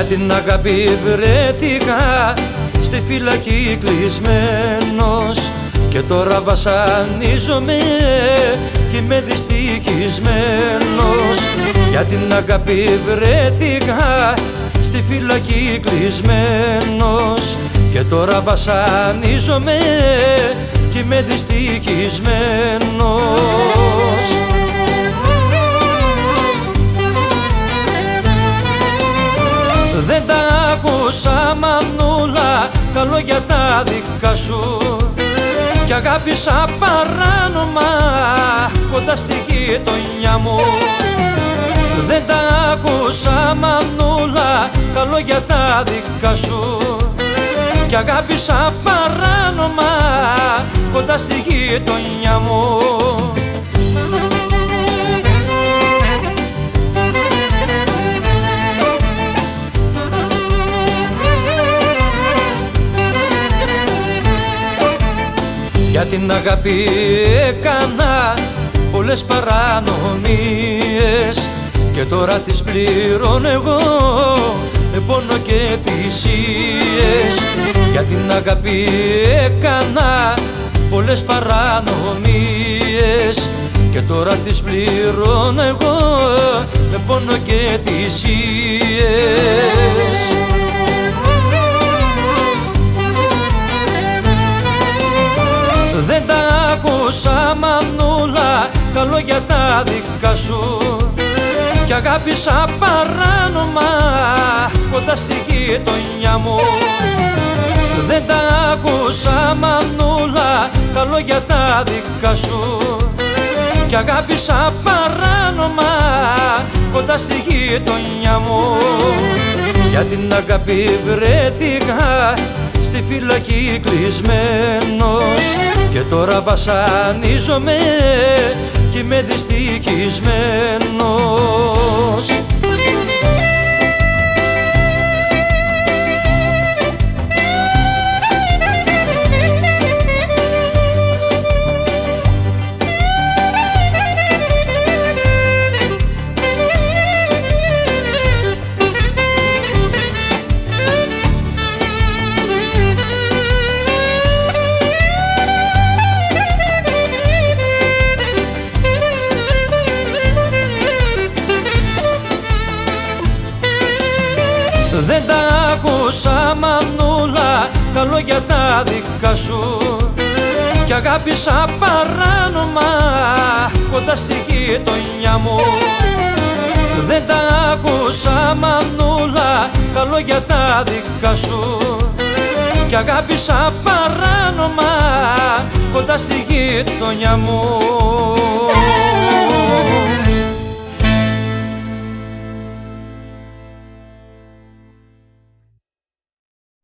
την αγάπη βρέθηκα στη φυλακή κλεισμένος και τώρα βασανίζομαι κι είμαι δυστυχισμένος. Για την αγάπη βρέθηκα στη φυλακή κλεισμένος και τώρα βασανίζομαι κι είμαι δυστυχισμένος. Δεν τα άκουσα μανούλα τα λόγια τα δικά σου κι αγάπησα παράνομα κοντά στη γειτονιά μου. Δεν τα άκουσα μανούλα τα λόγια τα δικά σου κι αγάπησα παράνομα κοντά στη γειτονιά μου. Για την αγάπη έκανα πολλές παρανομίες και τώρα τις πληρώνω εγώ με πόνο και θυσίες. Για την αγάπη έκανα πολλές παρανομίες και τώρα τις πληρώνω εγώ με πόνο και θυσίες. Δεν τα άκουσα μανούλα τα λόγια τα δικά σου κι αγάπησα παράνομα κοντά στη γειτονιά μου. Δεν τα άκουσα μανούλα τα λόγια τα δικά σου κι αγάπησα παράνομα κοντά στη γειτονιά μου. Για την αγάπη βρέθηκα στη φυλακή κλεισμένος και τώρα βασανίζομαι κι είμαι δυστυχισμένος. Δεν τα άκουσα μανούλα τα λόγια τα δικά σου κι αγάπησα παράνομα κοντά στη γειτονιά μου. Δεν τα άκουσα μανούλα τα λόγια τα δικά σου κι αγάπησα παράνομα κοντά στη γειτονιά μου.